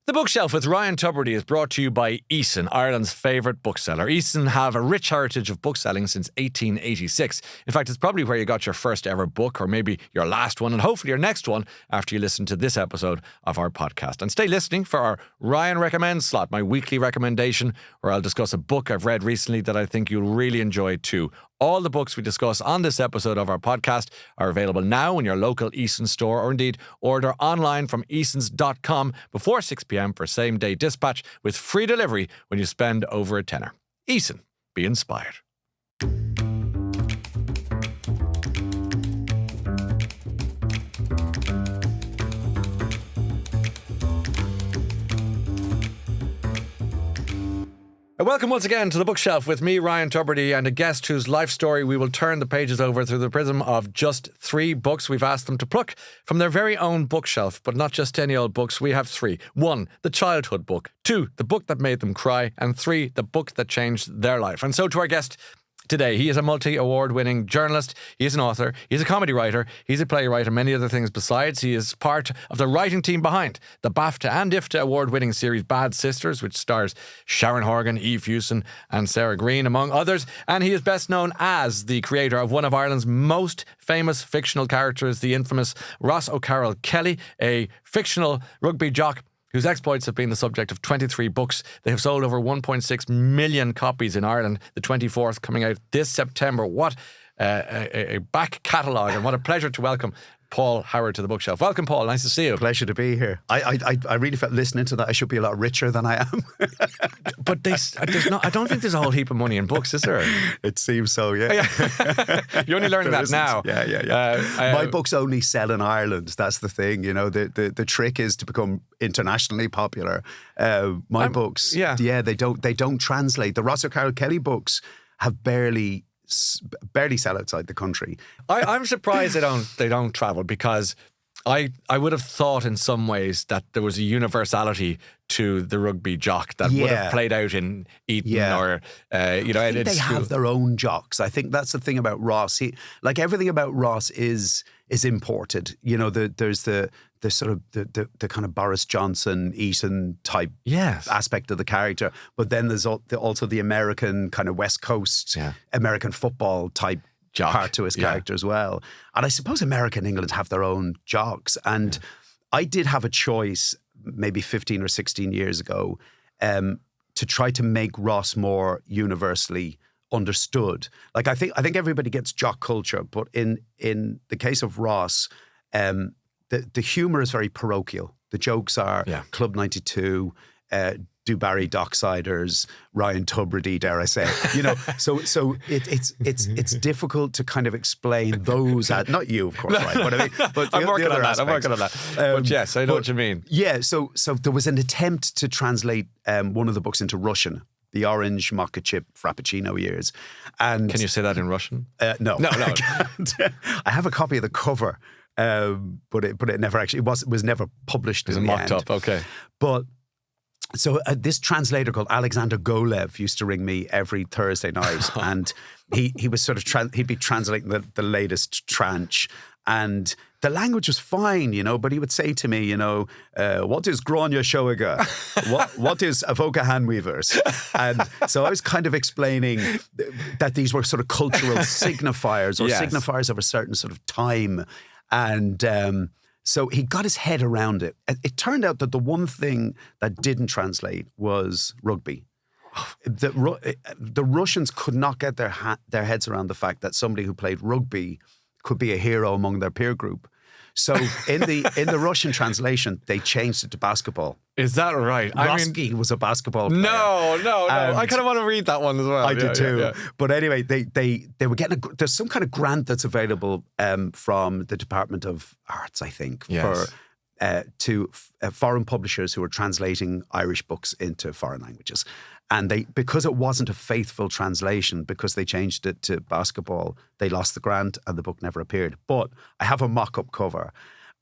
The Bookshelf with Ryan Tubridy is brought to you by Eason, Ireland's favourite bookseller. Eason have a rich heritage of bookselling since 1886. In fact, it's probably where you got your first ever book, or maybe your last one, and hopefully your next one after you listen to this episode of our podcast. And stay listening for our Ryan Recommends slot, my weekly recommendation, where I'll discuss a book I've read recently that I think you'll really enjoy too. All the books we discuss on this episode of our podcast are available now in your local Eason store, or indeed order online from easons.com before 6 p.m. for same-day dispatch with free delivery when you spend over a tenner. Eason, be inspired. Welcome once again to The Bookshelf with me, Ryan Tubridy, and a guest whose life story we will turn the pages over through the prism of just 3 books we've asked them to pluck from their very own bookshelf, but not just any old books. We have 3. 1, the childhood book. 2, the book that made them cry. And 3, the book that changed their life. And so to our guest today, he is a multi-award-winning journalist, he is an author, he's a comedy writer, he's a playwright, and many other things besides. He is part of the writing team behind the BAFTA and IFTA award-winning series Bad Sisters, which stars Sharon Horgan, Eve Hewson, and Sarah Green, among others. And he is best known as the creator of one of Ireland's most famous fictional characters, the infamous Ross O'Carroll Kelly, a fictional rugby jock whose exploits have been the subject of 23 books. They have sold over 1.6 million copies in Ireland, the 24th coming out this September. What a back catalogue, and what a pleasure to welcome Paul Howard to The Bookshelf. Welcome, Paul. Nice to see you. Pleasure to be here. I really felt listening to that I should be a lot richer than I am. But I don't think there's a whole heap of money in books, is there? It seems so, yeah. You're only learning that now. Yeah. My books only sell in Ireland. That's the thing. You know, the trick is to become internationally popular. My books, they don't translate. The Ross O'Carroll Kelly books have barely sell outside the country. I'm surprised they don't travel, because I would have thought in some ways that there was a universality to the rugby jock that would have played out in Eton or I think they have their own jocks. I think that's the thing about Ross. Like everything about Ross is imported. You know, there's the sort of the kind of Boris Johnson, Eason type aspect of the character, but then there's also the American kind of West Coast, American football type jock part to his character as well. And I suppose America and England have their own jocks. And I did have a choice maybe 15 or 16 years ago to try to make Ross more universally understood. Like I think everybody gets jock culture, but in the case of Ross, the humour is very parochial. The jokes are Club 92, Do Barry Docksiders, Ryan Tubridy, dare I say. You know, so it's difficult to kind of explain those. Not you, of course, right? But I mean, but I'm working on that. But yes, I know what you mean. Yeah. So there was an attempt to translate one of the books into Russian. The orange mocha chip frappuccino years. And can you say that in Russian? No. I can't. I have a copy of the cover. But it never actually was never published. It was mocked up, okay. But so this translator called Alexander Golev used to ring me every Thursday night, and he was sort of he'd be translating the latest tranche, and the language was fine, you know, but he would say to me, you know, what is Grania Shoiga? What is Avoca Handweavers? And so I was kind of explaining that these were sort of cultural signifiers, or signifiers of a certain sort of time. And so he got his head around it. It turned out that the one thing that didn't translate was rugby. The Russians could not get their heads around the fact that somebody who played rugby could be a hero among their peer group. So in the Russian translation, they changed it to basketball. Is that right? Roski was a basketball player. No. I kind of want to read that one as well. I did too. Yeah. But anyway, they were getting there's some kind of grant that's available from the Department of Arts, I think, to foreign publishers who are translating Irish books into foreign languages. And because it wasn't a faithful translation, because they changed it to basketball, they lost the grant and the book never appeared. But I have a mock-up cover,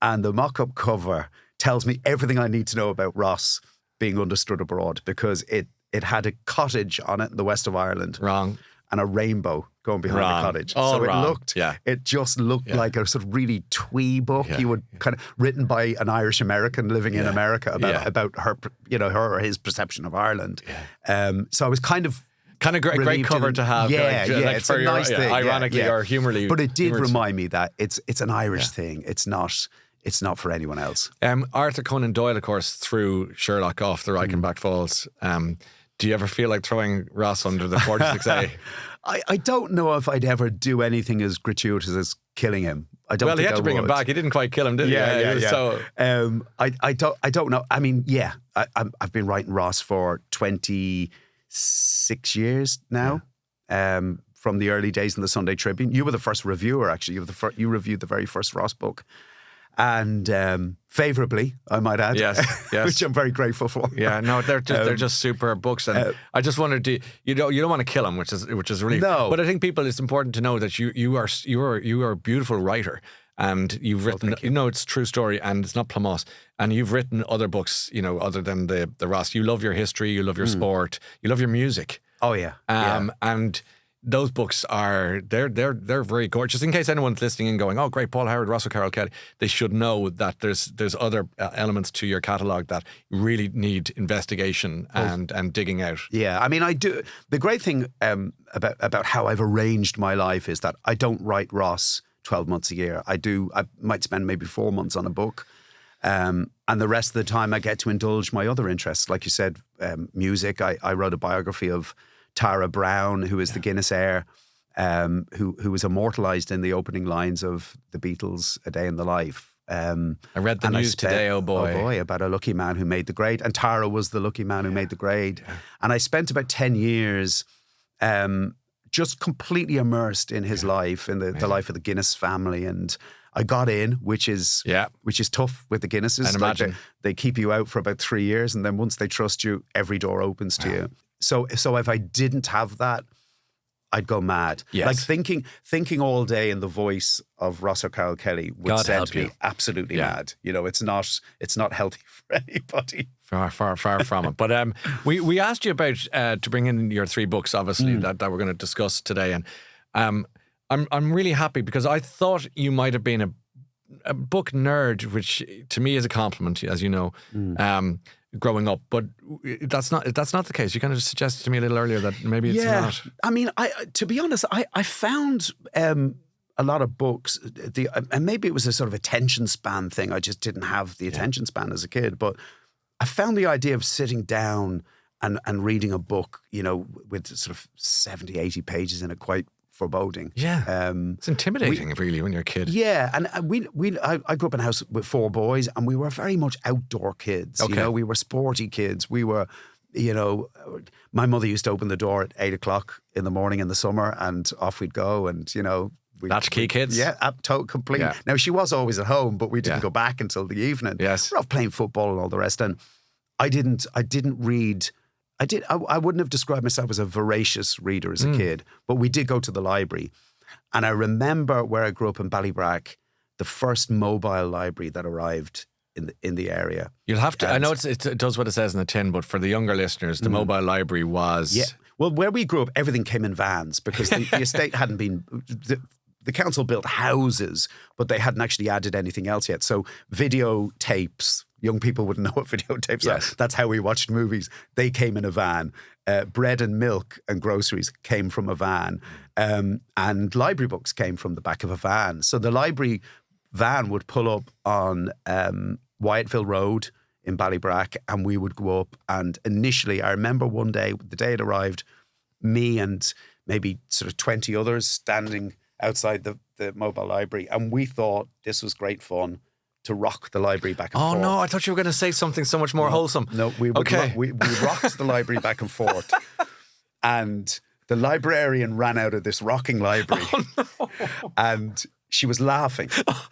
and the mock-up cover tells me everything I need to know about Ross being understood abroad, because it had a cottage on it in the west of Ireland. Wrong. and a rainbow going behind the cottage. All so wrong. It just looked like a sort of really twee book you would kind of written by an Irish American living in America about her, her or his perception of Ireland. So I was kind of great cover to have. It's a nice thing. Ironically or humorously. But it did remind me that it's an Irish thing. It's not for anyone else. Arthur Conan Doyle, of course, threw Sherlock off the Reichenbach Falls. Do you ever feel like throwing Ross under the 46A? I don't know if I'd ever do anything as gratuitous as killing him. I don't. Well, he had to bring him back. He didn't quite kill him, did he? So, I don't know. I mean, I've been writing Ross for 26 years now. From the early days in the Sunday Tribune. You were the first reviewer, actually. You reviewed the very first Ross book. And favourably, I might add, yes, which I'm very grateful for. Yeah, no, they're just superb books, and I just wondered, you don't want to kill them, which is really no. But I think it's important to know that you are a beautiful writer, and you've written, it's a true story, and it's not Plumos, and you've written other books, other than the Ross. You love your history, you love your sport, you love your music. Oh yeah, and those books they're very gorgeous. In case anyone's listening and going, oh great, Paul Howard, Russell Carroll Kelly, they should know that there's other elements to your catalogue that really need investigation and digging out. Yeah, I mean, I do. The great thing about how I've arranged my life is that I don't write Ross 12 months a year. I might spend maybe 4 months on a book. And the rest of the time I get to indulge my other interests. Like you said, music. I wrote a biography of Tara Brown, who is the Guinness heir, who was immortalised in the opening lines of the Beatles' A Day in the Life. I read the news today, oh boy, about a lucky man who made the grade. And Tara was the lucky man who made the grade. Yeah. And I spent about 10 years just completely immersed in his life, in the life of the Guinness family. And I got in, which is tough with the Guinnesses. And imagine. They keep you out for about 3 years, and then once they trust you, every door opens to you. So if I didn't have that, I'd go mad. Yes. Like thinking all day in the voice of Russell Carroll Kelly would send me absolutely mad. It's not healthy for anybody. Far from it. But we asked you about to bring in your 3 books, obviously, that we're going to discuss today, and I'm really happy because I thought you might have been a book nerd, which to me is a compliment, as you know. Growing up, but that's not the case. You kind of suggested to me a little earlier that maybe it's not. I mean, to be honest, I found a lot of books, and maybe it was a sort of attention span thing. I just didn't have the attention span as a kid, but I found the idea of sitting down and reading a book, with sort of 70, 80 pages in it quite foreboding. Yeah, it's intimidating, really, when you're a kid. Yeah, and I grew up in a house with 4 boys, and we were very much outdoor kids. Okay. We were sporty kids. We were, my mother used to open the door at 8 o'clock in the morning in the summer, and off we'd go, and latchkey kids. Yeah, completely. Yeah. Now she was always at home, but we didn't go back until the evening. Yes, we're off playing football and all the rest, and I didn't read. I wouldn't have described myself as a voracious reader as a kid, but we did go to the library. And I remember where I grew up in Ballybrack, the first mobile library that arrived in the area. You'll have to, I know it does what it says in the tin, but for the younger listeners, the mobile library was... Yeah. Well, where we grew up, everything came in vans because the estate hadn't been... The council built houses, but they hadn't actually added anything else yet. So videotapes, young people wouldn't know what videotapes are. That's how we watched movies. They came in a van. Bread and milk and groceries came from a van. And library books came from the back of a van. So the library van would pull up on Wyattville Road in Ballybrack, and we would go up. And initially, I remember one day, the day it arrived, me and maybe sort of 20 others standing outside the mobile library, and we thought this was great fun to rock the library back and forth. Oh no, I thought you were going to say something so much more wholesome. No, we rocked the library back and forth, and the librarian ran out of this rocking library, and she was laughing,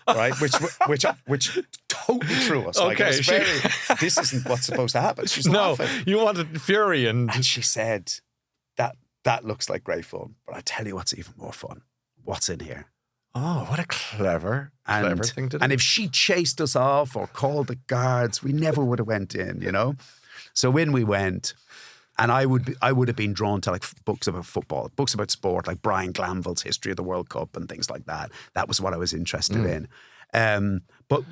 right? Which totally threw us. Okay, this isn't what's supposed to happen. She's laughing. You wanted fury, and she said that looks like great fun, but I tell you what's even more fun. What's in here? Oh, what a clever thing to do. And if she chased us off or called the guards, we never would have went in, So in we went, And I would have been drawn to like books about football, books about sport, like Brian Glanville's History of the World Cup and things like that. That was what I was interested in. But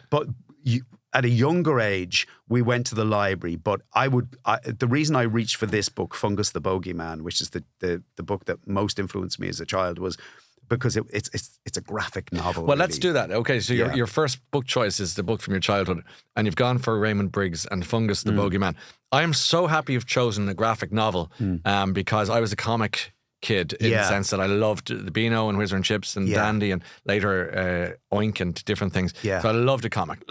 at a younger age, we went to the library. But the reason I reached for this book, Fungus the Bogeyman, which is the book that most influenced me as a child, was because it's a graphic novel. Well, really. let's do that. Okay, so your first book choice is the book from your childhood, and you've gone for Raymond Briggs and Fungus the Bogeyman. I am so happy you've chosen a graphic novel because I was a comic kid in the sense that I loved the Beano and Whizzer and Chips and Dandy and later Oink and different things. Yeah. So I loved a comic.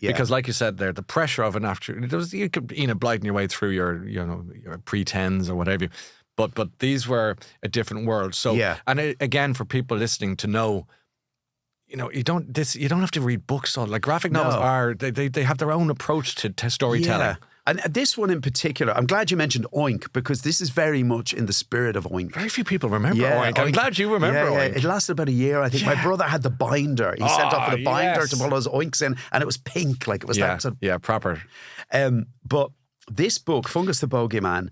Because like you said there, the pressure of an after, you could blighting your way through your pre-10s or whatever. But these were a different world. So and again, for people listening to know, you don't have to read books. Like graphic novels are they have their own approach to storytelling. Yeah. And this one in particular, I'm glad you mentioned Oink, because this is very much in the spirit of Oink. Very few people remember Oink. I'm glad you remember Oink. It lasted about a year, I think. My brother had the binder. He sent off with a binder to put those Oinks in, and it was pink, like it was that sort of... Yeah, proper. But this book, Fungus the Bogeyman,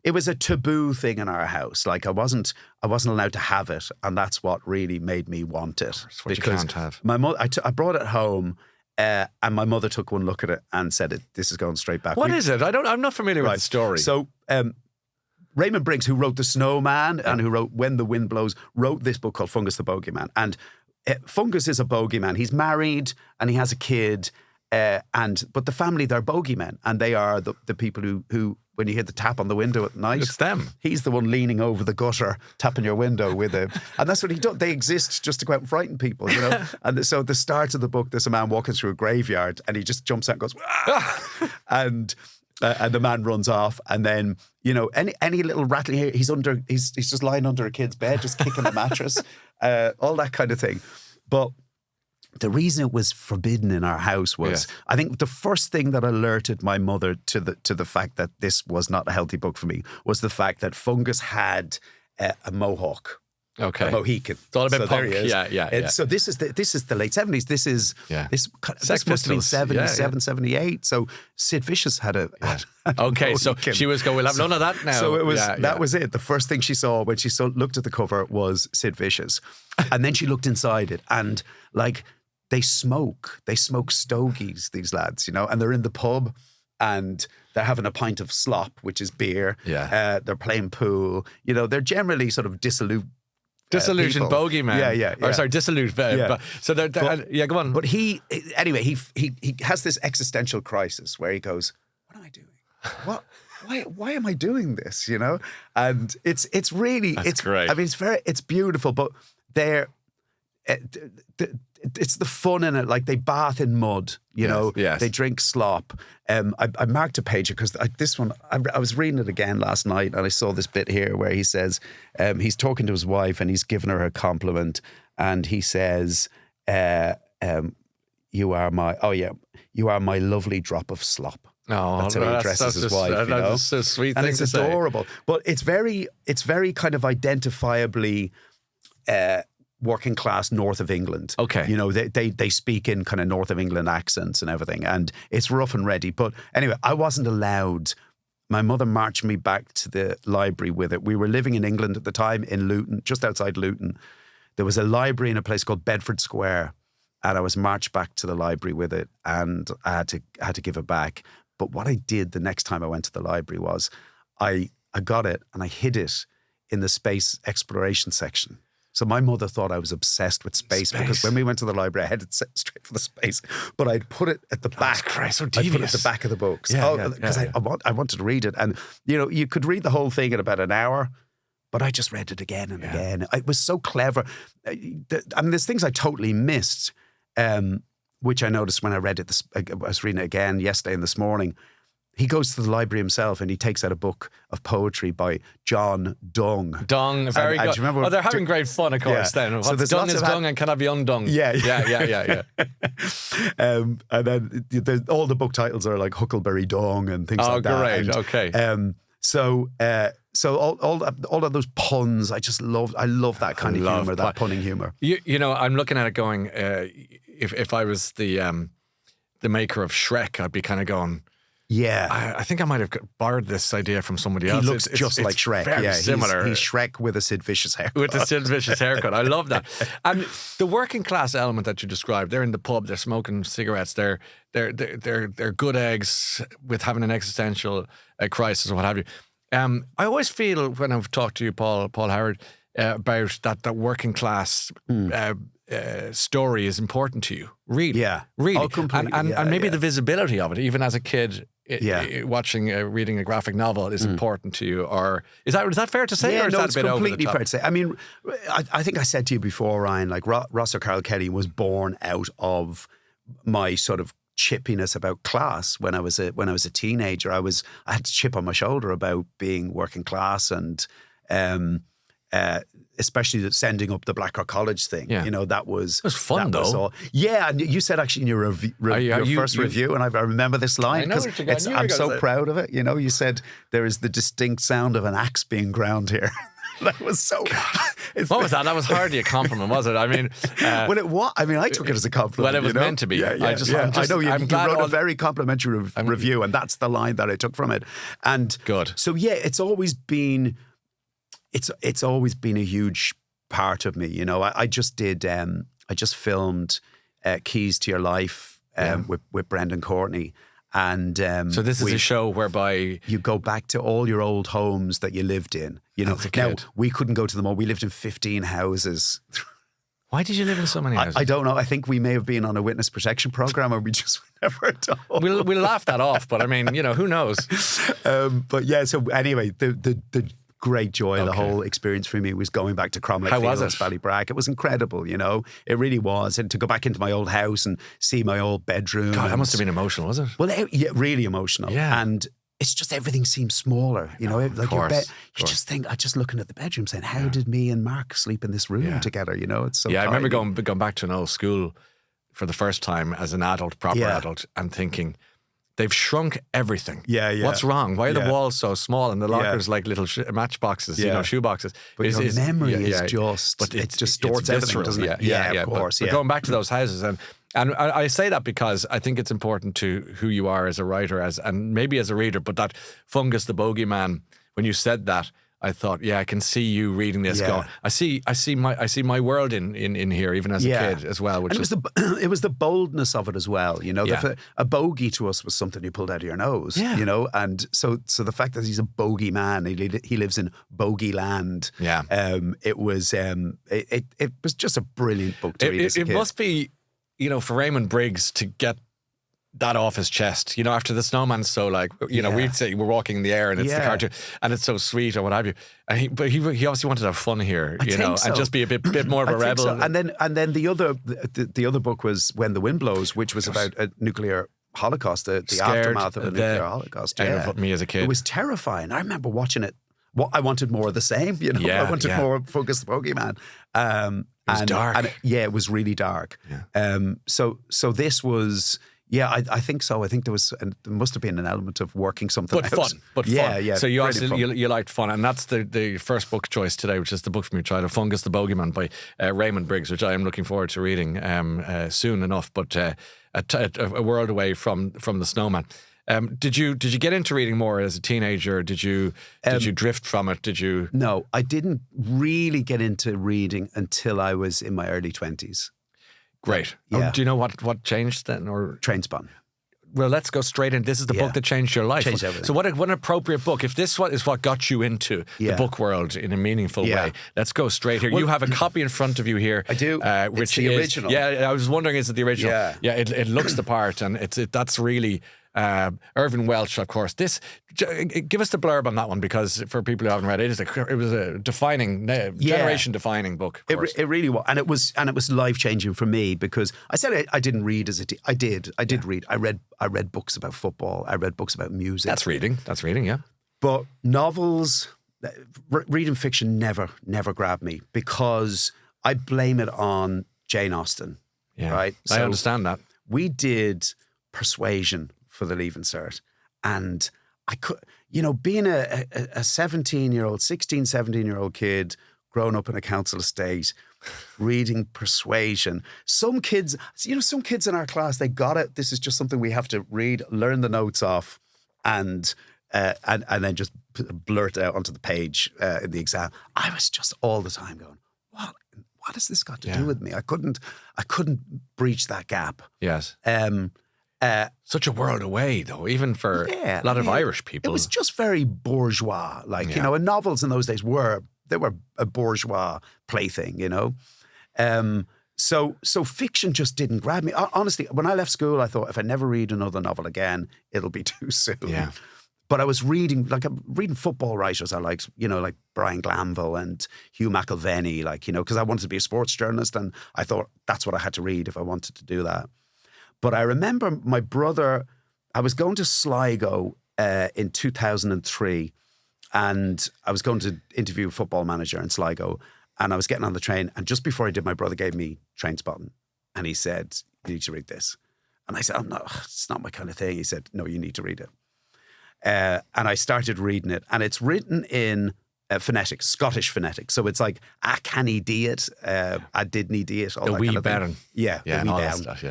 it was a taboo thing in our house. Like I wasn't allowed to have it, and that's what really made me want it. That's what you can't have. My mother, I brought it home. And my mother took one look at it and said, "This is going straight back." What is it? I'm not familiar with the story. So, Raymond Briggs, who wrote The Snowman and who wrote When the Wind Blows, wrote this book called Fungus the Bogeyman. And Fungus is a bogeyman. He's married and he has a kid. But the family, they're bogeymen, and they are the people who when you hear the tap on the window at night, it's them. He's the one leaning over the gutter, tapping your window with him, and that's what he does. They exist just to go out and frighten people, And so at the start of the book, there's a man walking through a graveyard, and he just jumps out and goes, and the man runs off, and then any little rattling here, he's just lying under a kid's bed, just kicking the mattress, all that kind of thing, but. The reason it was forbidden in our house was, I think the first thing that alerted my mother to the fact that this was not a healthy book for me was the fact that Fungus had a mohawk. Okay. A Mohican. It's all about punk. There he is. Yeah. So this is the late 70s. This must have been 77, 78. So Sid Vicious had a okay, so she was going, we'll have none of that now. So it was that was it. The first thing she saw when she looked at the cover was Sid Vicious. And then she looked inside it, and like they smoke stogies, these lads, and they're in the pub and they're having a pint of slop, which is beer. Yeah. They're playing pool. They're generally sort of disillusioned bogeyman. Yeah. Or sorry, dissolute. So they're go on. But he has this existential crisis where he goes, "What am I doing? What? Why am I doing this?" And it's really great. I mean, it's beautiful, but it's the fun in it. Like they bath in mud, Yes. They drink slop. I marked a page because this one, I was reading it again last night, and I saw this bit here where he says, he's talking to his wife and he's giving her a compliment, and he says, you are my lovely drop of slop. Oh, that's how he addresses his wife. That's a sweet thing and it's adorable. But it's very kind of identifiably working class north of England. Okay. They speak in kind of north of England accents and everything, and it's rough and ready. But anyway, I wasn't allowed. My mother marched me back to the library with it. We were living in England at the time, in Luton, just outside Luton. There was a library in a place called Bedford Square, and I was marched back to the library with it, and I had to give it back. But what I did the next time I went to the library was I got it and I hid it in the space exploration section. So my mother thought I was obsessed with space because when we went to the library, I headed straight for the space. But I'd put it at the back. Christ, so I'd put it at the back of the books. Because I wanted to read it. And, you could read the whole thing in about an hour, but I just read it again and again. It was so clever. I mean, there's things I totally missed, which I noticed when I read it. I was reading it again yesterday and this morning. He goes to the library himself and he takes out a book of poetry by John Donne. Donne, very good. Remember, they're having great fun, of course, then. So Done is dung and cannot be undung. Yeah. And then all the book titles are like Huckleberry Dong and things like that. Oh, great, okay. So all of those puns, I love that kind of humour, that punning humour. I'm looking at it going, if I was the maker of Shrek, I'd be kind of going, Yeah. I think I might have borrowed this idea from somebody else. He looks just like Shrek. Very similar. He's Shrek with a Sid Vicious haircut. With the Sid Vicious haircut. I love that. And the working class element that you described, they're in the pub, they're smoking cigarettes, they're good eggs with having an existential crisis or what have you. I always feel when I've talked to you, Paul Howard, about that working class story is important to you. Really. Yeah. Really. Oh, completely. And maybe the visibility of it, even as a kid, reading a graphic novel is important to you. Or is that fair to say? Yeah, or is no, that it's a bit completely over the top? fair to say. I mean, I think I said to you before, Ryan, like Ross O'Carroll Kelly was born out of my sort of chippiness about class when I was a teenager. I had a chip on my shoulder about being working class and especially the sending up the Black Rock College thing. Yeah. You know, that was fun though. Yeah, and you said actually in your first review, and I remember this line because I'm so proud of it. You know, you said there is the distinct sound of an axe being ground here. That was so. What was that? That was hardly a compliment, was it? I mean, well, it was. I mean, I took it as a compliment. Well, it was meant to be. Yeah. I know you wrote a very complimentary review, and that's the line that I took from it. And good. So yeah, it's always been a huge part of me. You know, I just filmed Keys to Your Life with Brendan Courtney. And so this is a show whereby you go back to all your old homes that you lived in. You know, now we couldn't go to them all. We lived in 15 houses. Why did you live in so many houses? I don't know. I think we may have been on a witness protection program, and we just never told. We'll laugh that off, but I mean, you know, who knows? But yeah. So anyway, the great joy, the whole experience for me was going back to Cromlech Fields, Ballybrack. It was incredible, you know. It really was. And to go back into my old house and see my old bedroom. God, that must have been emotional, was it? Well, yeah, really emotional. Yeah. And it's just everything seems smaller, you know. Like your bed, you just think, I just looking at the bedroom saying, how did me and Mark sleep in this room together, you know? It's so I remember going back to an old school for the first time as an adult, proper adult, and thinking, they've shrunk everything. Yeah. What's wrong? Why are the walls so small and the lockers like little matchboxes, you know, shoe boxes? But your memory is just, but it distorts everything, doesn't it? Yeah, of course. But going back to those houses, and I say that because I think it's important to who you are as a writer, and maybe as a reader. But that Fungus the Bogeyman, when you said that, I thought, I can see you reading this going. I see my world in here, even as a kid as well. Which it was the boldness of it as well. You know, a bogey to us was something you pulled out of your nose. Yeah. You know, and so the fact that he's a bogey man, he lives in bogey land. Yeah. It was just a brilliant book to read as a kid. It must be, you know, for Raymond Briggs to get that off his chest, you know, after the snowman's so like, you know, we'd say we're walking in the air and it's the cartoon and it's so sweet or what have you. But he obviously wanted to have fun here, you know, and just be a bit more of a rebel. So. And then the other book was When the Wind Blows, which was about a nuclear Holocaust, the aftermath of a nuclear Holocaust. Yeah. Me as a kid. It was terrifying. I remember watching it. I wanted more of the same, you know. I wanted more Focus the Bogeyman. It was dark. And it was really dark. Yeah. So this was. Yeah, I think so. I think there must have been an element of working something out. But fun. Yeah. So you you liked fun, and that's the first book choice today, which is the book from your child, Fungus the Bogeyman by Raymond Briggs, which I am looking forward to reading soon enough. But a world away from the snowman. Did you get into reading more as a teenager? Did you drift from it? Did you? No, I didn't really get into reading until I was in my early 20s. Great. Yeah. Oh, do you know what changed then? Or Trainspotting. Well, let's go straight in. This is the book that changed your life. Changed everything. So what an appropriate book. If this is what got you into the book world in a meaningful way, let's go straight here. Well, you have a copy in front of you here. I do. Which it's the original. Yeah, I was wondering, is it the original? Yeah, it looks the part, and that's really Irvin Welsh, of course. Give us the blurb on that one, because for people who haven't read it, it was a defining, generation-defining book. It really was, and it was life-changing for me, because I said I didn't read as a teen. I did read. I read books about football. I read books about music. That's reading. Yeah. But novels, reading fiction never grabbed me, because I blame it on Jane Austen. Yeah, right. I understand that. We did Persuasion for the Leaving Cert, and I could, you know, being a 17-year-old, 16, 17-year-old kid growing up in a council estate, reading Persuasion. Some kids in our class, they got it. This is just something we have to read, learn the notes off, and then just blurt out onto the page in the exam. I was just all the time going, what has this got to do with me? I couldn't breach that gap. Yes. Such a world away, though, even for a lot of Irish people. It was just very bourgeois, and novels in those days were a bourgeois plaything, So fiction just didn't grab me. Honestly, when I left school, I thought if I never read another novel again, it'll be too soon. Yeah. But I was reading football writers I liked, like Brian Glanville and Hugh McIlvenney, because I wanted to be a sports journalist, and I thought that's what I had to read if I wanted to do that. But I remember my brother, I was going to Sligo in 2003, and I was going to interview a football manager in Sligo, and I was getting on the train, and just before I did, my brother gave me Trainspotting, and he said, "You need to read this." And I said, "Oh, no, it's not my kind of thing." He said, "No, you need to read it." And I started reading it, and it's written in phonetics, Scottish phonetics. So it's like a canny diet, a didn't diet, all the that wee kind of baron. thing. Yeah, and all that stuff,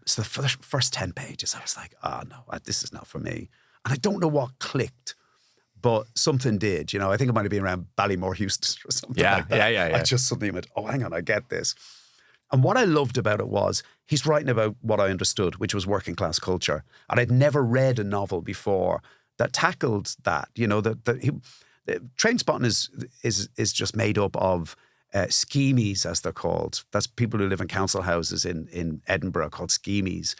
So for the first 10 pages, I was like, "Oh no, this is not for me." And I don't know what clicked, but something did. I think it might have been around Ballymore, Houston or something like that. Yeah. I just suddenly went, "Oh, hang on, I get this." And what I loved about it was he's writing about what I understood, which was working class culture. And I'd never read a novel before that tackled that. Trainspotting is just made up of schemies, as they're called. That's people who live in council houses in Edinburgh called schemies.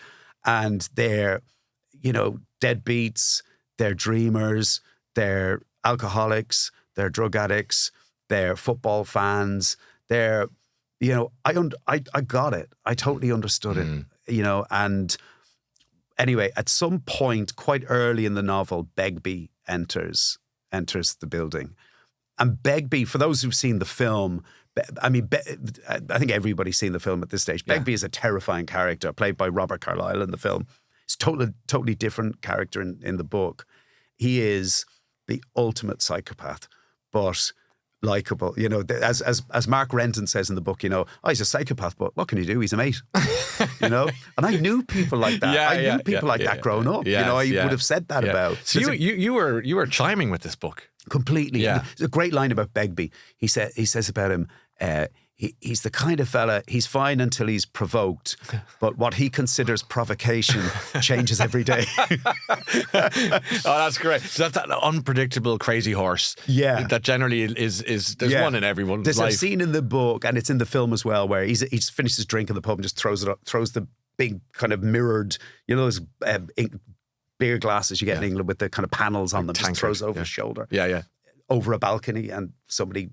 And they're, deadbeats, they're dreamers, they're alcoholics, they're drug addicts, they're football fans, they're... I got it. I totally understood it, and anyway, at some point, quite early in the novel, Begbie enters the building. And Begbie, for those who've seen the film, I think everybody's seen the film at this stage. Begbie is a terrifying character played by Robert Carlyle in the film. It's totally different character in the book. He is the ultimate psychopath, but... likeable, as Mark Renton says in the book, he's a psychopath, but what can he do? He's a mate, And I knew people like that. I knew people like that growing up. I would have said that about. So you were chiming with this book completely. Yeah. There's a great line about Begbie. He says about him, he's the kind of fella, he's fine until he's provoked, but what he considers provocation changes every day. Oh, that's great. So that's that unpredictable crazy horse. Yeah. That generally is there's one in everyone's life. There's a scene in the book, and it's in the film as well, where he's finished his drink in the pub and just throws the big kind of mirrored, those beer glasses you get in England with the kind of panels on them, just throws over his shoulder. Yeah. Over a balcony, and somebody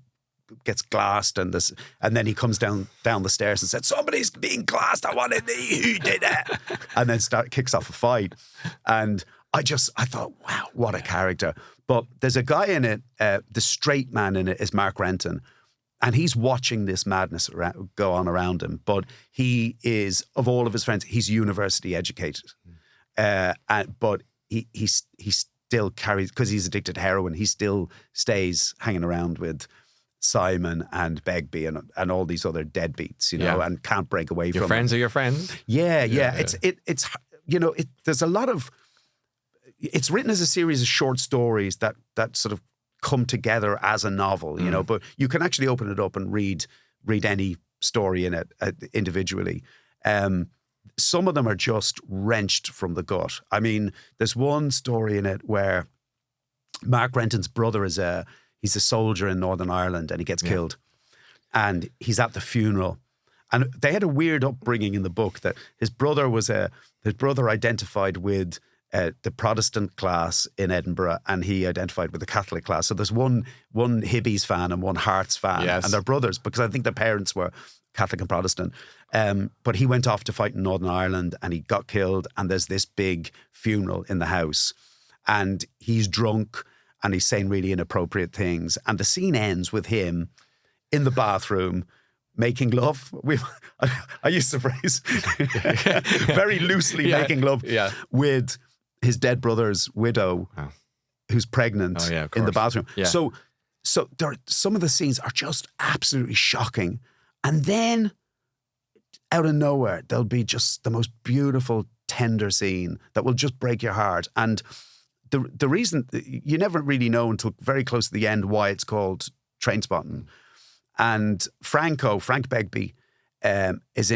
gets glassed, and then he comes down the stairs and said, "Somebody's being glassed. I want to know who did it," and then kicks off a fight. And I thought, wow, what a character! But there's a guy in it. The straight man in it is Mark Renton, and he's watching this madness go on around him. But he is, of all of his friends, he's university educated, but he still carries, because he's addicted to heroin. He still stays hanging around with Simon and Begbie and all these other deadbeats, and can't break away from your friends them. Are your friends. Yeah. It's there's a lot of, it's written as a series of short stories that sort of come together as a novel, but you can actually open it up and read any story in it individually. Some of them are just wrenched from the gut. I mean, there's one story in it where Mark Renton's brother he's a soldier in Northern Ireland, and he gets killed. And he's at the funeral. And they had a weird upbringing in the book that his brother identified with the Protestant class in Edinburgh, and he identified with the Catholic class. So there's one Hibbies fan and one Hearts fan, and they're brothers, because I think their parents were Catholic and Protestant. But he went off to fight in Northern Ireland, and he got killed, and there's this big funeral in the house. And he's drunk, and he's saying really inappropriate things. And the scene ends with him in the bathroom making love. I use the phrase very loosely, making love with his dead brother's widow, who's pregnant in the bathroom. Yeah. So some of the scenes are just absolutely shocking. And then out of nowhere, there'll be just the most beautiful, tender scene that will just break your heart. And the reason you never really know until very close to the end why it's called Trainspotting. And Frank Begbie is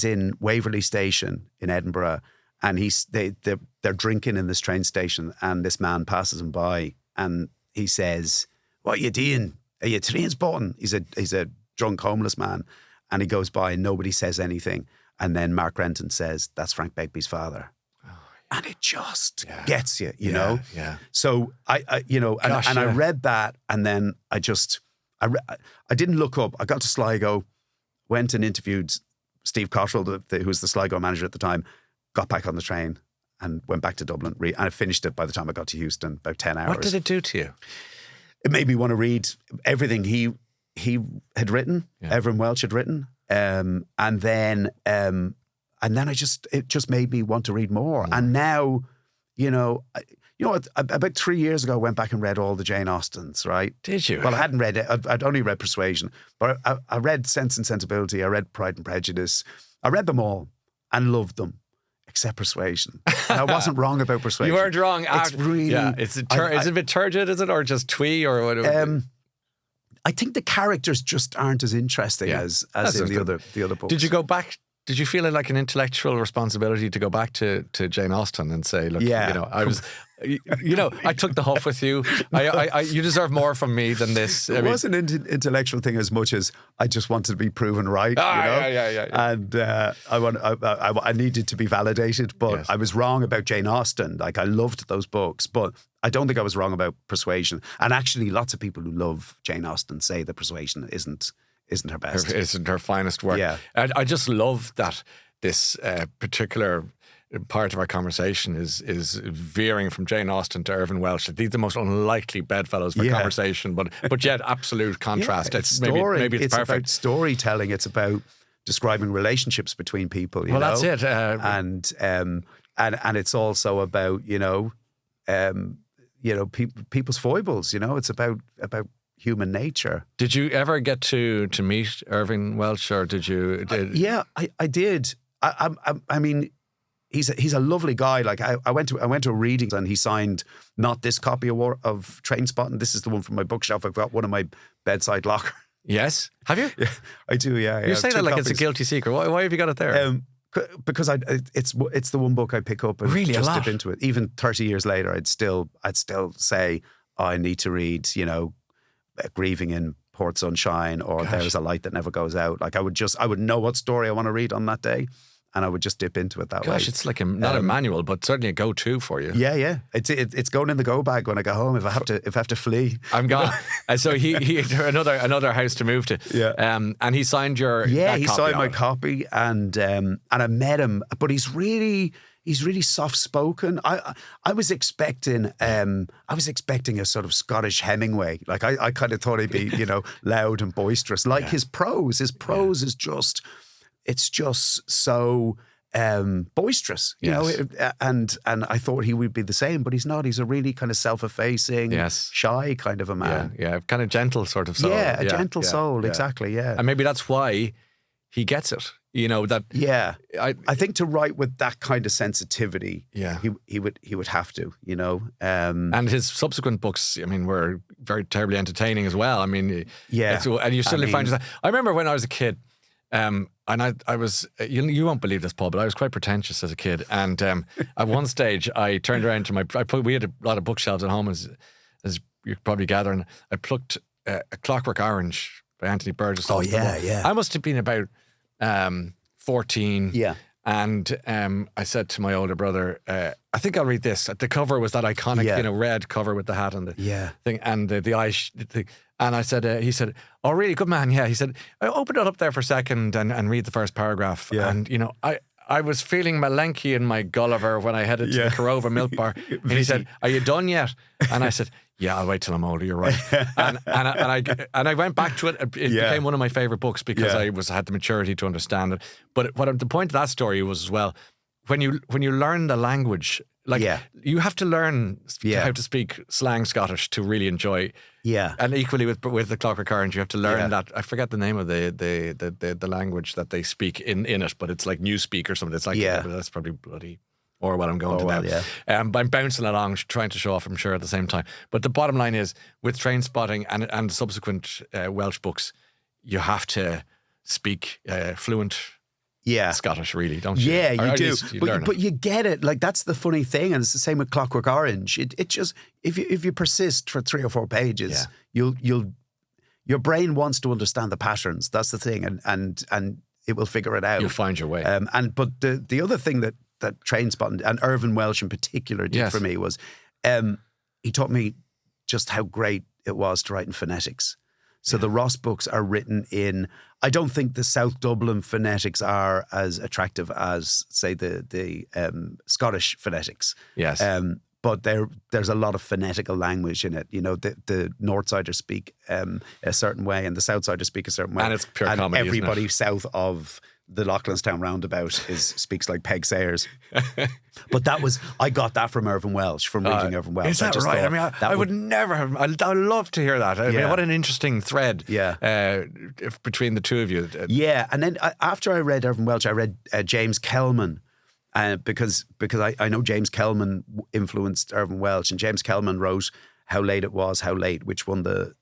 in Waverley Station in Edinburgh, and they're drinking in this train station, and this man passes him by, and he says, "What are you doing? Are you trainspotting?" He's a drunk homeless man, and he goes by, and nobody says anything, and then Mark Renton says, "That's Frank Begbie's father." And it just gets you, you know? Yeah. So I read that, and then I didn't look up. I got to Sligo, went and interviewed Steve Cottrell, who was the Sligo manager at the time, got back on the train and went back to Dublin. And I finished it by the time I got to Houston, about 10 hours. What did it do to you? It made me want to read everything he had written, Everin Welsh had written. And then it just made me want to read more. And now, about 3 years ago, I went back and read all the Jane Austens, right? Did you? Well, I hadn't read it. I'd only read Persuasion. But I read Sense and Sensibility. I read Pride and Prejudice. I read them all and loved them, except Persuasion. And I wasn't wrong about Persuasion. You weren't wrong. It's really... Yeah, is it a bit turgid, is it? Or just twee? Or what? I think the characters just aren't as interesting as in the other books. Did you go back... Did you feel it like an intellectual responsibility to go back to Jane Austen and say, look, I was... I took the huff with you. You deserve more from me than this. It wasn't an intellectual thing as much as I just wanted to be proven right. Yeah. And I needed to be validated, but I was wrong about Jane Austen. Like, I loved those books, but I don't think I was wrong about Persuasion. And actually, lots of people who love Jane Austen say that Persuasion isn't her best. Isn't her finest work. Yeah. And I just love that this particular part of our conversation is veering from Jane Austen to Irvine Welsh. These are the most unlikely bedfellows for conversation, but yet absolute contrast. It's story. Maybe it's perfect. About storytelling. It's about describing relationships between people. You know? That's it. And it's also about people's foibles. It's about human nature. Did you ever get to meet Irvine Welsh, or did you? I did. I mean, he's a lovely guy. Like, I went to a reading and he signed not this copy of Trainspotting. This is the one from my bookshelf. I've got one in my bedside locker. Yes, have you? Yeah, I do. Yeah, you say that like copies. It's a guilty secret. Why have you got it there? Because it's the one book I pick up and really just dip into it. Even 30 years later, I'd still say, I need to read, Grieving in Port Sunshine, or There's a Light That Never Goes Out. Like, I would know what story I want to read on that day, and I would just dip into it that way. It's like not a manual, but certainly a go-to for you. Yeah. It's going in the go bag when I go home. If I have to flee, I'm gone. And so he another house to move to. Yeah. And he signed your he signed my copy, and I met him, but he's really soft spoken. I was expecting a sort of Scottish Hemingway. Like, I kind of thought he'd be loud and boisterous. Like his prose is just, it's just so boisterous, you know. And I thought he would be the same, but he's not. He's a really kind of self-effacing, shy kind of a man. Yeah, kind of gentle sort of soul. Yeah, a gentle soul, exactly. Yeah, and maybe that's why he gets it. That. Yeah, I think to write with that kind of sensitivity, he would have to, And his subsequent books, were very terribly entertaining as well. And you suddenly find yourself. I remember when I was a kid, and I was, you won't believe this, Paul, but I was quite pretentious as a kid. And at one stage, I turned around to we had a lot of bookshelves at home, as you probably gather, and I plucked A Clockwork Orange by Anthony Burgess. Oh, yeah. I must have been about 14. Yeah. And I said to my older brother, I think I'll read this. The cover was that iconic, red cover with the hat and the thing, and the eyes thing. And I said, he said, "Oh, really? Good man." Yeah. He said, "Open it up there for a second and read the first paragraph." Yeah. And I was feeling Malenki in my Gulliver when I headed to the Corova Milk Bar. And he said, "Are you done yet?" And I said, "Yeah, I'll wait till I'm older. You're right." and I went back to it. It became one of my favorite books because I had the maturity to understand it. But the point of that story was as well, when you learn the language, you have to learn how to speak slang Scottish to really enjoy. Yeah, and equally with the Clockwork Orange, you have to learn that. I forget the name of the language that they speak in it, but it's like Newspeak or something. It's like that's probably bloody or what I'm going to now. Yeah. I'm bouncing along, trying to show off, I'm sure, at the same time. But the bottom line is, with Train Spotting and subsequent Welsh books, you have to speak fluent Scottish, really, don't you? Yeah, you do. But you get it. Like, that's the funny thing, and it's the same with Clockwork Orange. It just, if you persist for 3 or 4 pages, your brain wants to understand the patterns. That's the thing, and it will figure it out. You'll find your way. But the other thing that Train Spotting and Irvin Welsh in particular did for me was, he taught me just how great it was to write in phonetics. So the Ross books are written in, I don't think the South Dublin phonetics are as attractive as, say, the Scottish phonetics. Yes. But there's a lot of phonetical language in it. You know, the Northsiders speak a certain way and the Southsiders speak a certain way. And it's pure comedy, everybody isn't it? south of the Loughlinstown roundabout speaks like Peg Sayers. But I got that from Irvin Welsh, from reading Irvin Welsh. Is that right? I mean, I would never have, I'd love to hear that. I mean, what an interesting thread between the two of you. Yeah, and then after I read Irvin Welsh, I read James Kelman. Because I know James Kelman influenced Irvin Welsh, and James Kelman wrote How Late It Was, How Late, which won the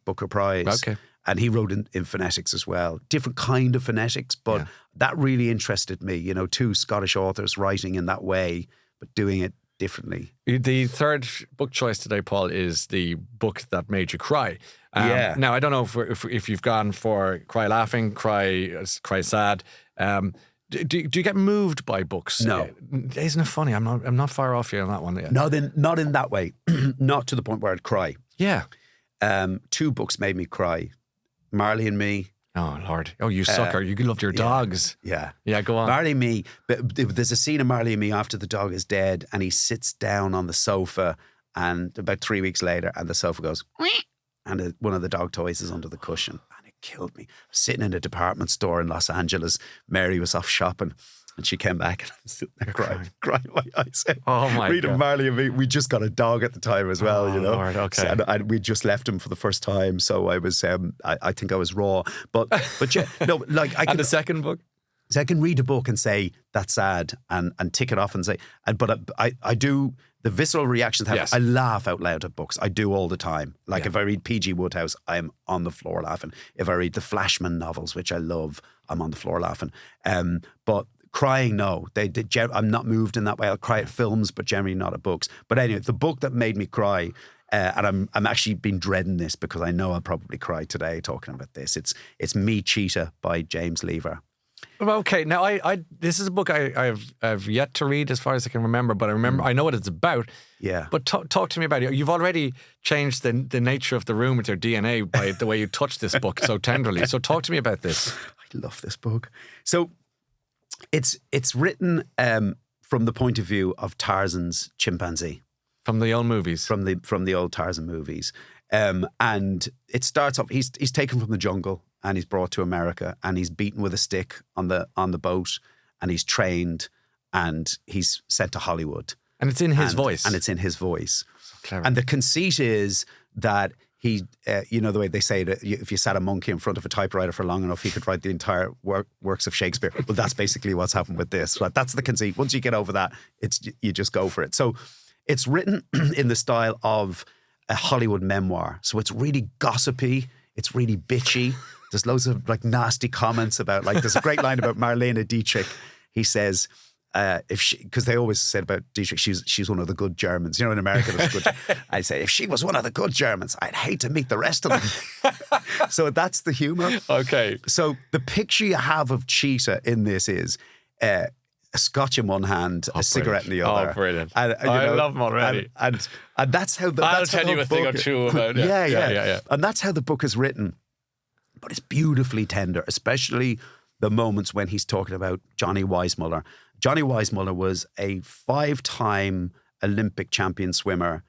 Booker Prize. Okay. And he wrote in phonetics as well. Different kind of phonetics, but that really interested me. You know, 2 Scottish authors writing in that way, but doing it differently. The third book choice today, Paul, is the book that made you cry. Now, I don't know if you've gone for cry laughing, cry sad. Do you get moved by books? No. Isn't it funny? I'm not far off you on that one yet. Not in that way. Not to the point where I'd cry. Yeah. 2 books made me cry. Marley and Me. Oh, Lord. Oh, you sucker. You loved your dogs. Yeah. Yeah, go on. Marley and Me. But there's a scene in Marley and Me after the dog is dead and he sits down on the sofa, and about 3 weeks later, and the sofa goes, and one of the dog toys is under the cushion. And it killed me. I was sitting in a department store in Los Angeles. Mary was off shopping. And she came back and I'm sitting there crying my eyes out. Oh my Reading God. Marley and Me. We just got a dog at the time as well, you know. Lord, okay. So, and we just left him for the first time. So I was, I think I was raw. But yeah, no, like I can. And the second book? So I can read a book and say, that's sad, and tick it off and say, but I do, the visceral reactions have, I laugh out loud at books. I do all the time. Like if I read P.G. Wodehouse, I'm on the floor laughing. If I read the Flashman novels, which I love, I'm on the floor laughing. But crying, no. I'm not moved in that way. I'll cry at films, but generally not at books. But anyway, the book that made me cry, and I'm actually been dreading this because I know I'll probably cry today talking about this. It's Me, Cheetah by James Lever. Okay, now this is a book I've yet to read as far as I can remember, but I know what it's about. Yeah. But talk to me about it. You've already changed the nature of the room with your DNA by the way you touch this book so tenderly. So talk to me about this. I love this book. So it's written from the point of view of Tarzan's chimpanzee. From the old movies. From the old Tarzan movies. And it starts off, he's taken from the jungle and he's brought to America and he's beaten with a stick on the boat and he's trained and he's sent to Hollywood. And it's in his voice. And it's in his voice. So clever. And the conceit is that he, you know the way they say that if you sat a monkey in front of a typewriter for long enough, he could write the entire works of Shakespeare. Well, that's basically what's happened with this. Right? That's the conceit. Once you get over that, you just go for it. So it's written in the style of a Hollywood memoir. So it's really gossipy. It's really bitchy. There's loads of like nasty comments about, like, there's a great line about Marlene Dietrich. He says, because they always said about Dietrich, she's one of the good Germans. You know, in America, there's good. I say, if she was one of the good Germans, I'd hate to meet the rest of them. So that's the humor. Okay. So the picture you have of Cheetah in this is a scotch in one hand, a cigarette in the other. Oh, brilliant. And, I love them already. And that's how the I'll that's how tell the you a thing or book- two about it. Yeah. And that's how the book is written. But it's beautifully tender, especially the moments when he's talking about Johnny Weissmuller. Johnny Weissmuller was a 5-time Olympic champion swimmer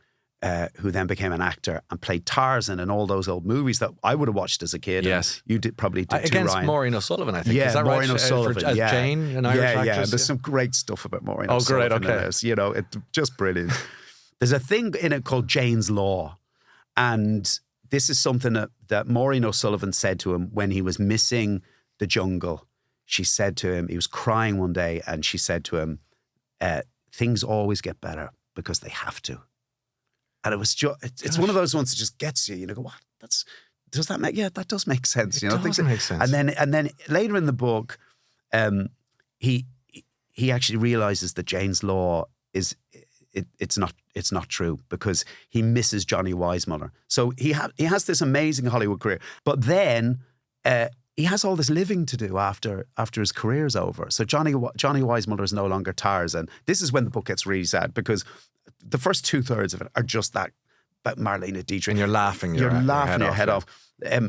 who then became an actor and played Tarzan in all those old movies that I would have watched as a kid. Yes. You probably did too, Against Ryan. Maureen O'Sullivan, I think. Yeah, Is that Maureen right? O'Sullivan. As Jane, an Irish actress. Yeah. There's some great stuff about Maureen Oh, O'Sullivan. great, okay. In this. You know, it's just brilliant. There's a thing in it called Jane's Law. And this is something that Maureen O'Sullivan said to him when he was missing the jungle. She said to him, he was crying one day, and she said to him, things always get better because they have to. And it was just, it's one of those ones that just gets you. You know, go, what? Does that make? Yeah, that does make sense. You know, it does make sense. And then later in the book, he actually realizes that Jane's Law is it's not true, because he misses Johnny Weissmuller. So he has this amazing Hollywood career, but then he has all this living to do after his career's over. So Johnny Weissmuller is no longer Tarzan. This is when the book gets really sad, because the first 2/3 of it are just that about Marlene Dietrich. And you're laughing your head off.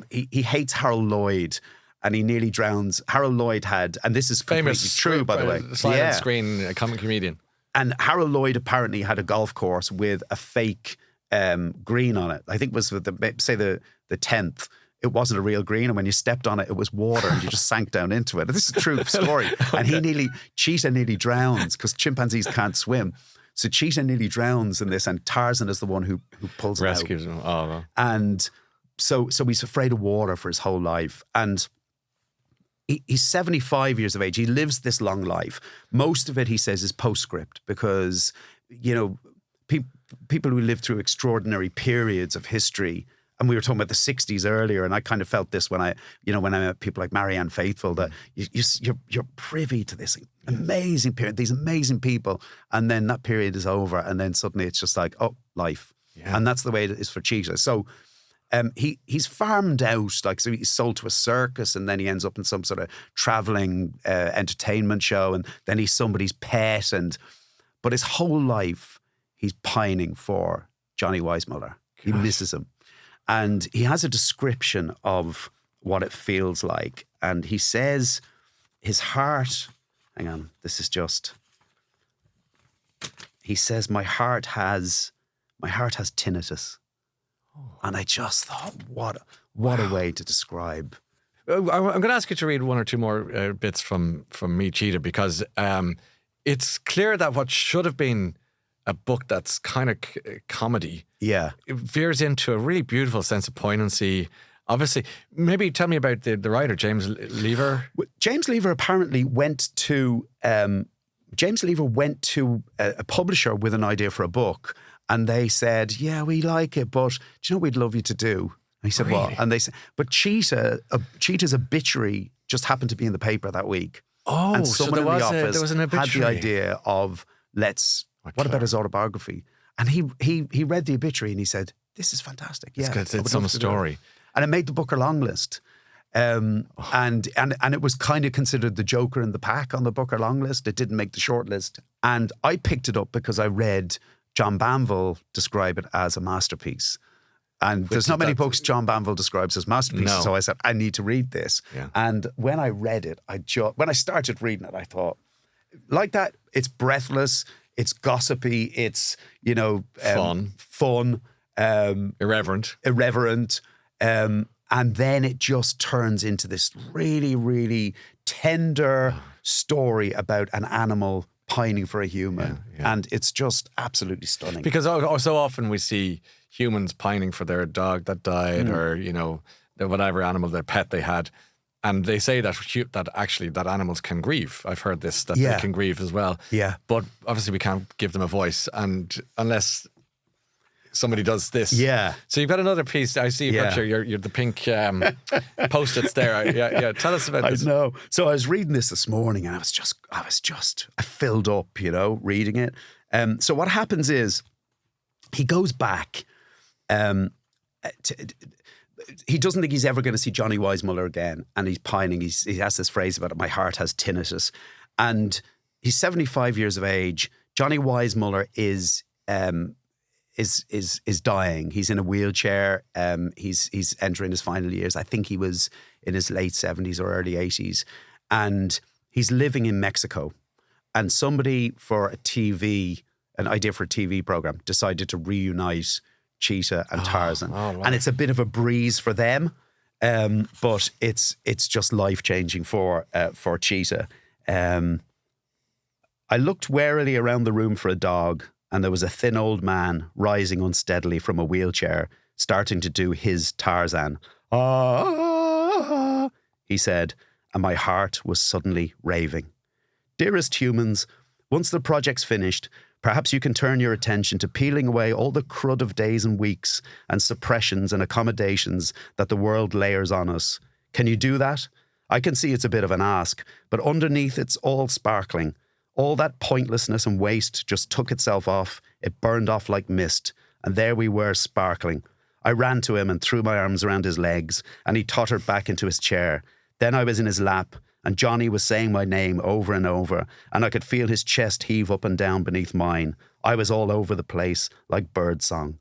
He hates Harold Lloyd, and he nearly drowns. Harold Lloyd had, and this is famous, true, by the way, silent screen comic comedian. And Harold Lloyd apparently had a golf course with a fake green on it. I think it was with the 10th. It wasn't a real green, and when you stepped on it, it was water, and you just sank down into it. And this is a true story. And Cheetah nearly drowns because chimpanzees can't swim. So Cheetah nearly drowns in this, and Tarzan is the one who pulls rescues him out. Oh, no. And so he's afraid of water for his whole life. And he's 75 years of age. He lives this long life. Most of it, he says, is postscript, because, you know, people who live through extraordinary periods of history, and we were talking about the 60s earlier, and I kind of felt this when I met people like Marianne Faithfull, that you're privy to this amazing period, these amazing people, and then that period is over, and then suddenly it's just like, oh, life. Yeah. And that's the way it is for Cheetah. So he's farmed out, like, so he's sold to a circus, and then he ends up in some sort of traveling entertainment show, and then he's somebody's pet, but his whole life he's pining for Johnny Weissmuller. He misses him. And he has a description of what it feels like. And he says his heart, hang on, this is just, he says, my heart has tinnitus. And I just thought, what a way to describe. I'm going to ask you to read one or two more bits from Me, Cheetah, because it's clear that what should have been a book that's kind of comedy, it veers into a really beautiful sense of poignancy. Obviously, maybe tell me about the writer, James Lever. James Lever apparently went to a publisher with an idea for a book, and they said, yeah, we like it, but do you know what we'd love you to do? And he said, really? What? And they said, but Cheetah's obituary just happened to be in the paper that week. Oh, and someone in the office there was an obituary. Had the idea of, what about his autobiography? And he read the obituary and he said, this is fantastic. Yeah, it's some story. And it made the Booker long list. And it was kind of considered the joker in the pack on the Booker long list. It didn't make the short list. And I picked it up because I read John Banville describe it as a masterpiece. And there's not many books John Banville describes as masterpieces. No. So I said, I need to read this. Yeah. And when I read it, when I started reading it, I thought, like that, it's breathless, it's gossipy, it's, fun, irreverent. And then it just turns into this really, really tender story about an animal pining for a human. Yeah. And it's just absolutely stunning. Because so often we see humans pining for their dog that died or, whatever animal, their pet they had. And they say that actually that animals can grieve. I've heard this, that they can grieve as well. Yeah. But obviously we can't give them a voice, and unless somebody does this. Yeah. So you've got another piece. I see you've got your the pink Post-its there. Yeah. Tell us about this. I know. So I was reading this morning, and I filled up, reading it. So what happens is he goes back. He doesn't think he's ever going to see Johnny Weissmuller again, and he's pining. He has this phrase about it, my heart has tinnitus. And he's 75 years of age. Johnny Weissmuller is dying. He's in a wheelchair. He's entering his final years. I think he was in his late 70s or early 80s. And he's living in Mexico. And somebody for an idea for a TV program, decided to reunite Cheetah and Tarzan. Right. And it's a bit of a breeze for them. But it's just life-changing for Cheetah. I looked warily around the room for a dog, and there was a thin old man rising unsteadily from a wheelchair, starting to do his Tarzan. He said, and my heart was suddenly raving. Dearest humans, Once the project's finished, perhaps you can turn your attention to peeling away all the crud of days and weeks and suppressions and accommodations that the world layers on us. Can you do that? I can see it's a bit of an ask, but underneath it's all sparkling. All that pointlessness and waste just took itself off. It burned off like mist, and there we were sparkling. I ran to him and threw my arms around his legs, and he tottered back into his chair. Then I was in his lap, and Johnny was saying my name over and over, and I could feel his chest heave up and down beneath mine. I was all over the place like birdsong.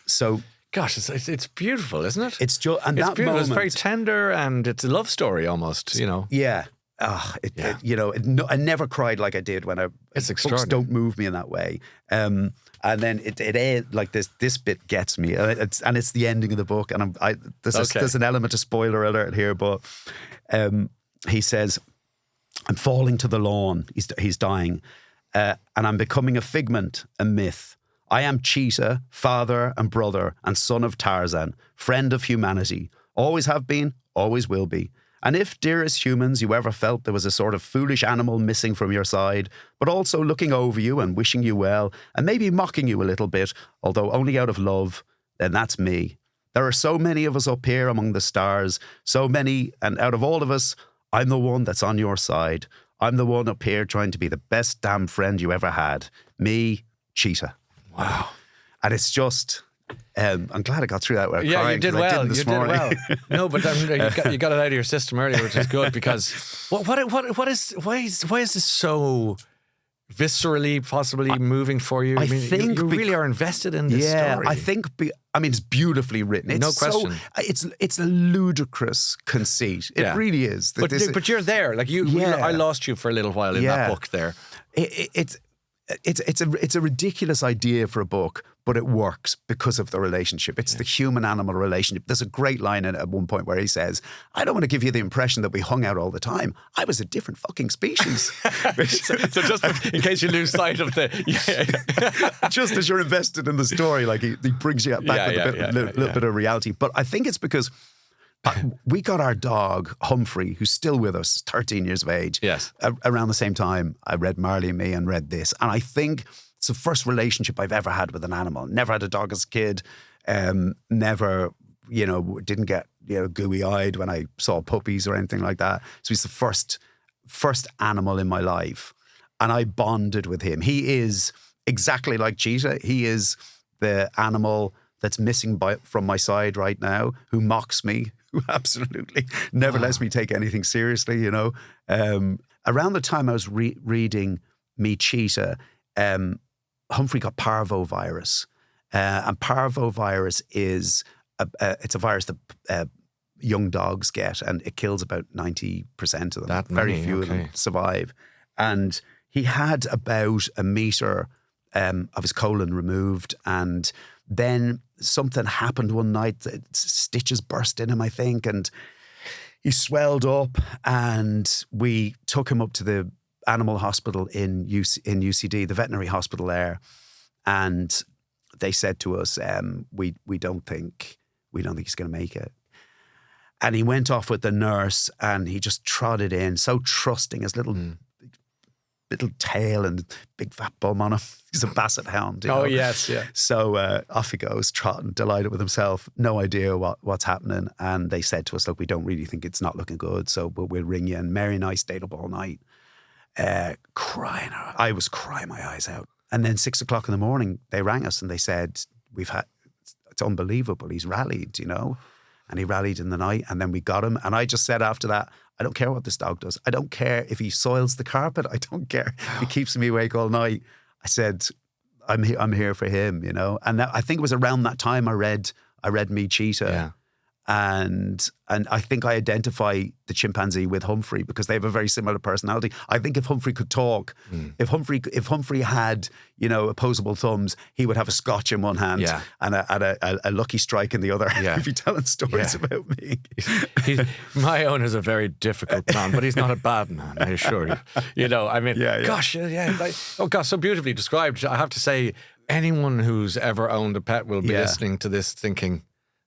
So, gosh, it's beautiful, isn't it? It's just, and it's that beautiful. moment, It's very tender, and it's a love story almost. Yeah. I never cried like I did when It's books extraordinary. don't move me in that way. And then it like this bit gets me, and it's the ending of the book. And there's an element of spoiler alert here, but he says, "I'm falling to the lawn." He's dying, and I'm becoming a figment, a myth. I am Cheetah, father and brother and son of Tarzan, friend of humanity. Always have been, always will be. And if, dearest humans, you ever felt there was a sort of foolish animal missing from your side, but also looking over you and wishing you well, and maybe mocking you a little bit, although only out of love, then that's me. There are so many of us up here among the stars, so many, and out of all of us, I'm the one that's on your side. I'm the one up here trying to be the best damn friend you ever had. Me, Cheetah. Wow. And it's just... I'm glad I got through that without crying. You did 'cause I well. didn't this You did morning. well. No, but you got it out of your system earlier, which is good because why is this so viscerally, possibly moving for you? I mean, think you really are invested in this story. I think. It's beautifully written. It's No question. It's a ludicrous conceit. It really is. But you're there. Like I lost you for a little while in that book. There, it's a ridiculous idea for a book, but it works because of the relationship. It's the human-animal relationship. There's a great line at one point where he says, "I don't want to give you the impression that we hung out all the time. I was a different fucking species." so just in case you lose sight of the... Just as you're invested in the story, like he brings you back with a little bit of reality. But I think it's because we got our dog, Humphrey, who's still with us, 13 years of age. Yes. Around the same time, I read Marley and Me and read this. And I think it's the first relationship I've ever had with an animal. Never had a dog as a kid. Never, didn't get, gooey-eyed when I saw puppies or anything like that. So he's the first animal in my life. And I bonded with him. He is exactly like Cheetah. He is the animal that's missing from my side right now, who mocks me, who absolutely never lets me take anything seriously, Around the time I was reading Me, Cheetah, Humphrey got parvovirus. And parvovirus is it's a virus that young dogs get, and it kills about 90% of them. Very few of them survive. And he had about a metre of his colon removed, and then something happened one night. Stitches burst in him, I think, and he swelled up, and we took him up to the animal hospital in UCD, the veterinary hospital there, and they said to us, we don't think he's going to make it. And he went off with the nurse, and he just trotted in, so trusting, his little tail and big fat bum on him. He's a basset hound. You know? Yes, yeah. So off he goes, trotting, delighted with himself, no idea what's happening. And they said to us, look, we don't really think it's not looking good, so we'll ring you. And Mary and I stayed up all night, crying. I was crying my eyes out. And then 6 o'clock in the morning, they rang us and they said, it's unbelievable. He's rallied, And he rallied in the night, and then we got him. And I just said after that, I don't care what this dog does. I don't care if he soils the carpet. I don't care if he keeps me awake all night. I said, I'm here for him, And I think it was around that time I read Me, Cheetah. Yeah. And I think I identify the chimpanzee with Humphrey because they have a very similar personality. I think if Humphrey could talk, if Humphrey had, opposable thumbs, he would have a scotch in one hand and a lucky strike in the other. Yeah. He'd be telling stories about me. My own is a very difficult man, but he's not a bad man, I assure you. Gosh, oh gosh, so beautifully described. I have to say, anyone who's ever owned a pet will be listening to this thinking,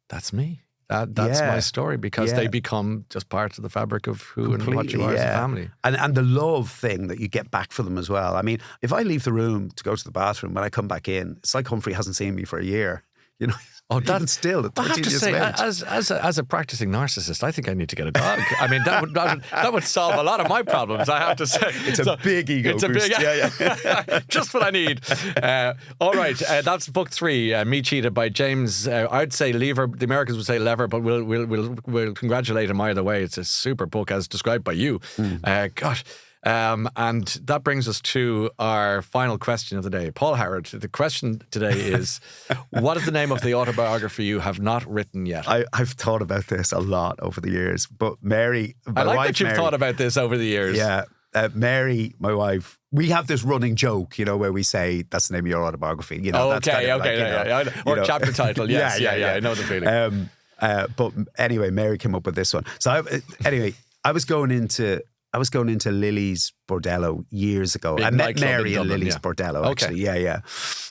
that's me. That's my story, because they become just part of the fabric of who and what you are as a family. And the love thing that you get back for them as well. I mean, if I leave the room to go to the bathroom, when I come back in, it's like Humphrey hasn't seen me for a year. You know, even still, I have to say, as a practicing narcissist, I think I need to get a dog. I mean, that would solve a lot of my problems, I have to say. It's a big ego boost. Yeah. Just what I need. All right, that's book 3, Me Cheated by James. I'd say Lever. The Americans would say Lever, but we'll congratulate him either way. It's a super book as described by you. Gosh. And that brings us to our final question of the day. Paul Howard, the question today is, what is the name of the autobiography you have not written yet? I've thought about this a lot over the years, but Mary, my I like wife, that you've thought about this over the years. Yeah. Mary, my wife, we have this running joke, you know, where we say, that's the name of your autobiography. You know, that's kind of like, or chapter title. Yes, yeah. I know the feeling. But anyway, Mary came up with this one. So I was going into Lily's Bordello years ago. Big I met Mary in Dublin, Lily's Bordello, actually. Yeah.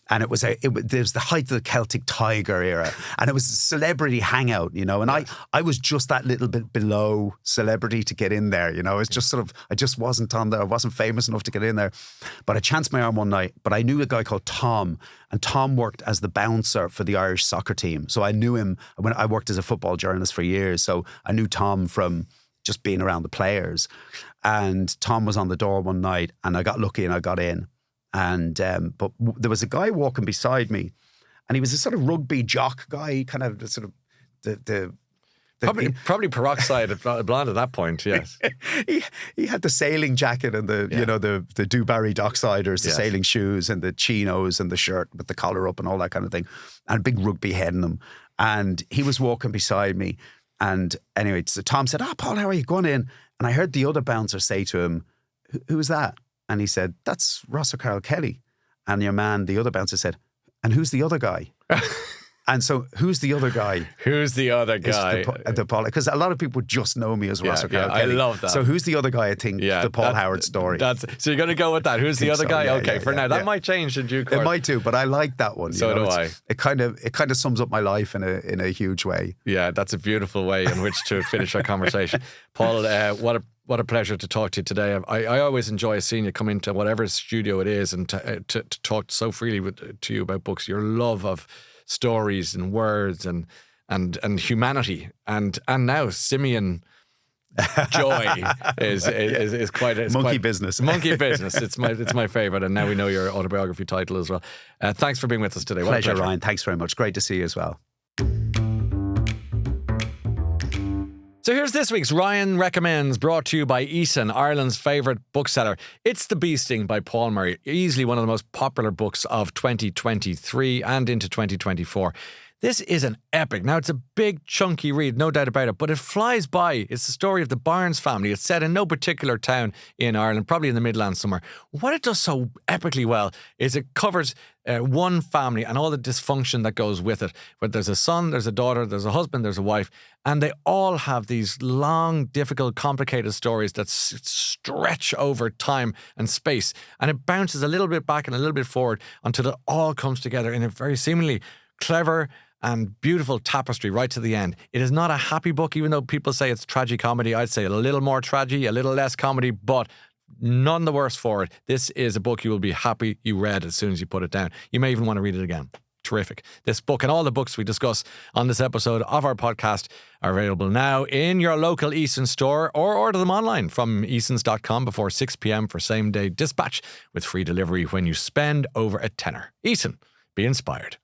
And it was the height of the Celtic Tiger era. And it was a celebrity hangout, you know. And I was just that little bit below celebrity to get in there, you know. It's just I just wasn't on there. I wasn't famous enough to get in there. But I chanced my arm one night. But I knew a guy called Tom. And Tom worked as the bouncer for the Irish soccer team. So I knew him when I worked as a football journalist for years. So I knew Tom from just being around the players. And Tom was on the door one night, and I got lucky and I got in. And but there was a guy walking beside me, and he was a sort of rugby jock guy, kind of sort of the probably peroxide blonde at that point. Yes, he had the sailing jacket and the Dewberry Docksiders, the sailing shoes and the chinos and the shirt with the collar up and all that kind of thing, and a big rugby head in him. And he was walking beside me. And anyway, so Tom said, Paul, how are you? Going in. And I heard the other bouncer say to him, who's that? And he said, that's Ross O'Carroll Kelly. And your man, the other bouncer, said, and who's the other guy? And so, who's the other guy? Who's the other guy? Because a lot of people just know me as Ross O'Carroll Kelly. I love that. So who's the other guy? I think the Paul Howard story. So you're going to go with that. Who's the other guy? For now. That might change in due course. It might do, but I like that one. So do I. It kind of sums up my life in a huge way. Yeah, that's a beautiful way in which to finish our conversation. Paul, what a pleasure to talk to you today. I always enjoy seeing you come into whatever studio it is and to talk so freely to you about books. Your love of stories and words and humanity and now simian joy is quite monkey business. Monkey business. It's my favorite, and now we know your autobiography title as well. Thanks for being with us today. Pleasure, Ryan. Thanks very much. Great to see you as well. So here's this week's Ryan Recommends, brought to you by Eason, Ireland's favourite bookseller. It's The Bee Sting by Paul Murray, easily one of the most popular books of 2023 and into 2024. This is an epic. Now, it's a big, chunky read, no doubt about it, but it flies by. It's the story of the Barnes family. It's set in no particular town in Ireland, probably in the Midlands somewhere. What it does so epically well is it covers one family and all the dysfunction that goes with it. But there's a son, there's a daughter, there's a husband, there's a wife, and they all have these long, difficult, complicated stories that stretch over time and space. And it bounces a little bit back and a little bit forward until it all comes together in a very seemingly clever and beautiful tapestry right to the end. It is not a happy book, even though people say it's tragicomedy. I'd say a little more tragedy, a little less comedy, but none the worse for it. This is a book you will be happy you read as soon as you put it down. You may even want to read it again. Terrific. This book and all the books we discuss on this episode of our podcast are available now in your local Eason store, or order them online from easons.com before 6 p.m. for same-day dispatch with free delivery when you spend over a tenner. Eason, be inspired.